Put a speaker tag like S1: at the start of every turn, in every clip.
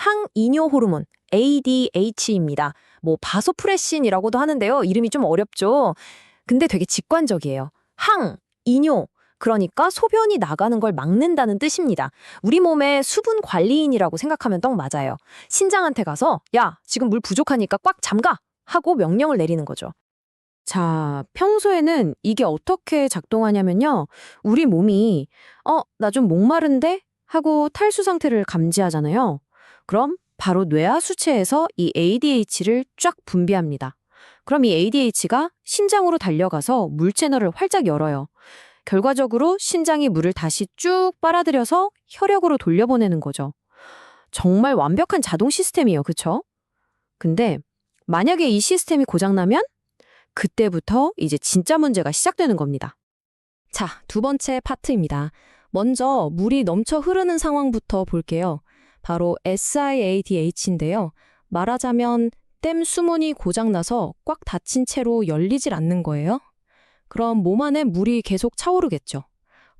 S1: 항이뇨 호르몬 ADH입니다. 뭐 바소프레신이라고도 하는데요. 이름이 좀 어렵죠. 근데 되게 직관적이에요. 이뇨. 그러니까 소변이 나가는 걸 막는다는 뜻입니다. 우리 몸의 수분 관리인이라고 생각하면 딱 맞아요. 신장한테 가서 야, 지금 물 부족하니까 꽉 잠가! 하고 명령을 내리는 거죠. 자, 평소에는 이게 어떻게 작동하냐면요. 우리 몸이 나 좀 목마른데? 하고 탈수 상태를 감지하잖아요. 그럼 바로 뇌하 수체에서 이 ADH를 쫙 분비합니다. 그럼 이 ADH가 신장으로 달려가서 물 채널을 활짝 열어요. 결과적으로 신장이 물을 다시 쭉 빨아들여서 혈액으로 돌려보내는 거죠. 정말 완벽한 자동 시스템이에요. 그쵸? 근데 만약에 이 시스템이 고장나면 그때부터 이제 진짜 문제가 시작되는 겁니다. 자, 두 번째 파트입니다. 먼저 물이 넘쳐 흐르는 상황부터 볼게요. 바로 SIADH인데요. 말하자면 댐 수문이 고장나서 꽉 닫힌 채로 열리질 않는 거예요. 그럼 몸 안에 물이 계속 차오르겠죠.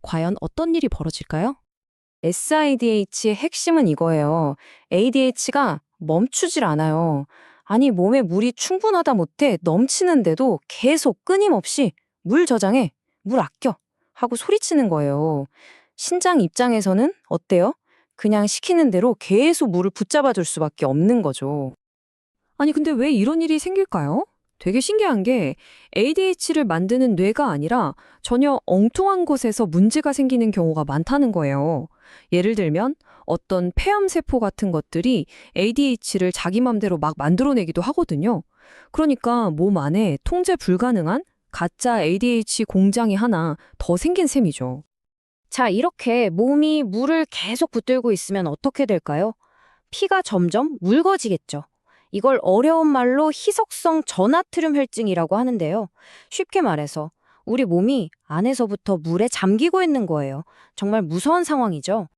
S1: 과연 어떤 일이 벌어질까요? SIDH의 핵심은 이거예요. ADH가 멈추질 않아요. 아니, 몸에 물이 충분하다 못해 넘치는데도 계속 끊임없이 물 저장해, 물 아껴 하고 소리치는 거예요. 신장 입장에서는 어때요? 그냥 시키는 대로 계속 물을 붙잡아줄 수밖에 없는 거죠. 아니, 근데 왜 이런 일이 생길까요? 되게 신기한 게 ADH를 만드는 뇌가 아니라 전혀 엉뚱한 곳에서 문제가 생기는 경우가 많다는 거예요. 예를 들면 어떤 폐암세포 같은 것들이 ADH를 자기 맘대로 막 만들어내기도 하거든요. 그러니까 몸 안에 통제 불가능한 가짜 ADH 공장이 하나 더 생긴 셈이죠. 자, 이렇게 몸이 물을 계속 붙들고 있으면 어떻게 될까요? 피가 점점 묽어지겠죠. 이걸 어려운 말로 희석성 전하트륨 혈증이라고 하는데요. 쉽게 말해서 우리 몸이 안에서부터 물에 잠기고 있는 거예요. 정말 무서운 상황이죠.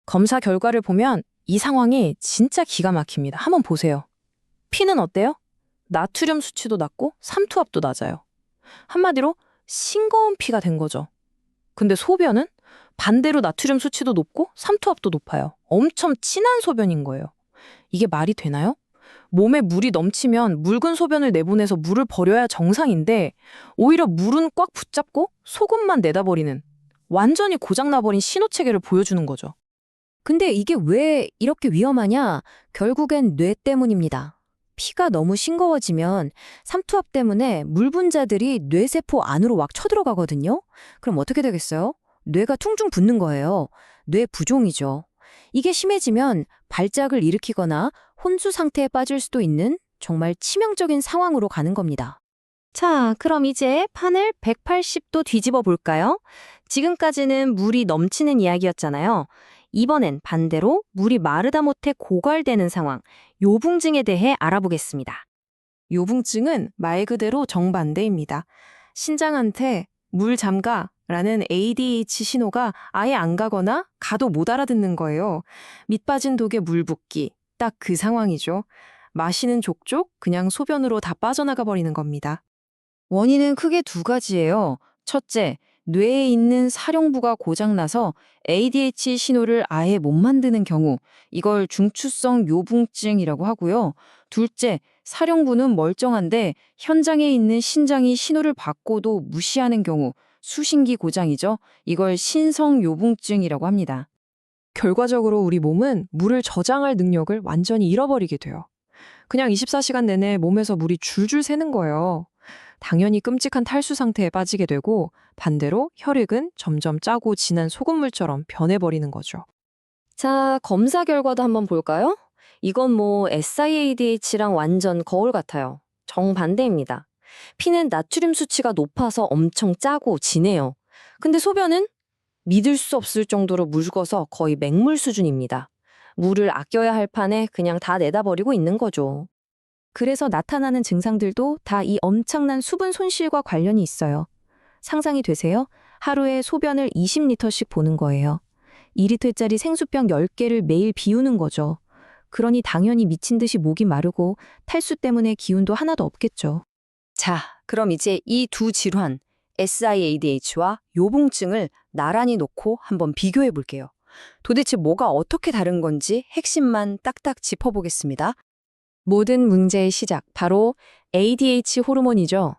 S1: 검사 결과를 보면 이 상황이 진짜 기가 막힙니다. 한번 보세요. 피는 어때요? 나트륨 수치도 낮고 삼투압도 낮아요. 한마디로 싱거운 피가 된 거죠. 근데 소변은 반대로 나트륨 수치도 높고 삼투압도 높아요. 엄청 진한 소변인 거예요. 이게 말이 되나요? 몸에 물이 넘치면 묽은 소변을 내보내서 물을 버려야 정상인데 오히려 물은 꽉 붙잡고 소금만 내다버리는 완전히 고장나버린 신호체계를 보여주는 거죠. 근데 이게 왜 이렇게 위험하냐? 결국엔 뇌 때문입니다. 피가 너무 싱거워지면 삼투압 때문에 물 분자들이 뇌세포 안으로 막 쳐들어가거든요. 그럼 어떻게 되겠어요? 뇌가 퉁퉁 붓는 거예요. 뇌 부종이죠. 이게 심해지면 발작을 일으키거나 혼수 상태에 빠질 수도 있는 정말 치명적인 상황으로 가는 겁니다. 자, 그럼 이제 판을 180도 뒤집어 볼까요? 지금까지는 물이 넘치는 이야기였잖아요. 이번엔 반대로 물이 마르다 못해 고갈되는 상황, 요붕증에 대해 알아보겠습니다. 요붕증은 말 그대로 정반대입니다. 신장한테 물 잠가 라는 ADH 신호가 아예 안 가거나 가도 못 알아듣는 거예요. 밑 빠진 독에 물 붓기. 딱 그 상황이죠. 마시는 족족 그냥 소변으로 다 빠져나가 버리는 겁니다. 원인은 크게 두 가지예요. 첫째, 뇌에 있는 사령부가 고장나서 ADH 신호를 아예 못 만드는 경우, 이걸 중추성 요붕증이라고 하고요. 둘째, 사령부는 멀쩡한데 현장에 있는 신장이 신호를 받고도 무시하는 경우, 수신기 고장이죠. 이걸 신성요붕증이라고 합니다. 결과적으로 우리 몸은 물을 저장할 능력을 완전히 잃어버리게 돼요. 그냥 24시간 내내 몸에서 물이 줄줄 새는 거예요. 당연히 끔찍한 탈수 상태에 빠지게 되고 반대로 혈액은 점점 짜고 진한 소금물처럼 변해버리는 거죠. 자, 검사 결과도 한번 볼까요? 이건 뭐 SIADH랑 완전 거울 같아요. 정반대입니다. 피는 나트륨 수치가 높아서 엄청 짜고 진해요. 근데 소변은 믿을 수 없을 정도로 묽어서 거의 맹물 수준입니다. 물을 아껴야 할 판에 그냥 다 내다버리고 있는 거죠. 그래서 나타나는 증상들도 다 이 엄청난 수분 손실과 관련이 있어요. 상상이 되세요? 하루에 소변을 20리터씩 보는 거예요. 2리터짜리 생수병 10개를 매일 비우는 거죠. 그러니 당연히 미친 듯이 목이 마르고 탈수 때문에 기운도 하나도 없겠죠. 자, 그럼 이제 이 두 질환, SIADH와 요붕증을 나란히 놓고 한번 비교해 볼게요.
S2: 도대체 뭐가 어떻게 다른 건지 핵심만 딱딱 짚어보겠습니다.
S1: 모든 문제의 시작, 바로 ADH 호르몬이죠.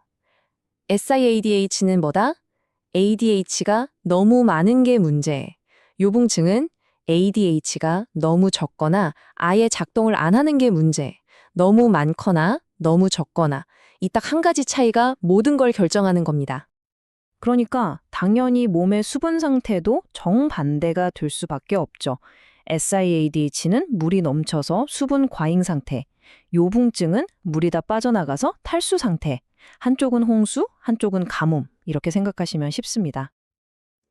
S1: SIADH는 뭐다? ADH가 너무 많은 게 문제. 요붕증은 ADH가 너무 적거나 아예 작동을 안 하는 게 문제. 너무 많거나 너무 적거나 이 딱 한 가지 차이가 모든 걸 결정하는 겁니다.
S2: 그러니까 당연히 몸의 수분 상태도 정반대가 될 수밖에 없죠. SIADH는 물이 넘쳐서 수분 과잉 상태, 요붕증은 물이 다 빠져나가서 탈수 상태. 한쪽은 홍수, 한쪽은 가뭄 이렇게 생각하시면 쉽습니다.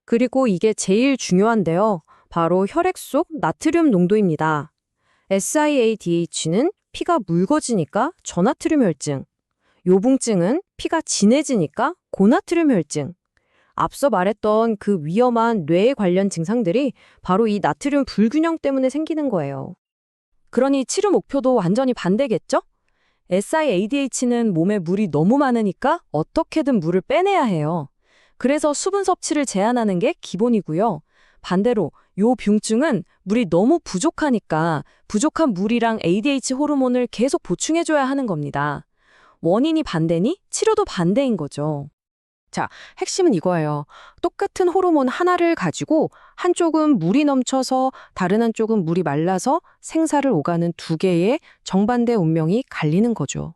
S1: 그리고 이게 제일 중요한데요. 바로 혈액 속 나트륨 농도입니다. SIADH는 피가 묽어지니까 저나트륨 혈증, 요붕증은 피가 진해지니까 고나트륨 혈증. 앞서 말했던 그 위험한 뇌에 관련 증상들이 바로 이 나트륨 불균형 때문에 생기는 거예요. 그러니 치료 목표도 완전히 반대겠죠? SIADH는 몸에 물이 너무 많으니까 어떻게든 물을 빼내야 해요. 그래서 수분 섭취를 제한하는 게 기본이고요. 반대로 요붕증은 물이 너무 부족하니까 부족한 물이랑 ADH 호르몬을 계속 보충해줘야 하는 겁니다. 원인이 반대니 치료도 반대인 거죠.
S2: 핵심은 이거예요. 똑같은 호르몬 하나를 가지고 한쪽은 물이 넘쳐서 다른 한쪽은 물이 말라서 생사를 오가는 두 개의 정반대 운명이 갈리는 거죠.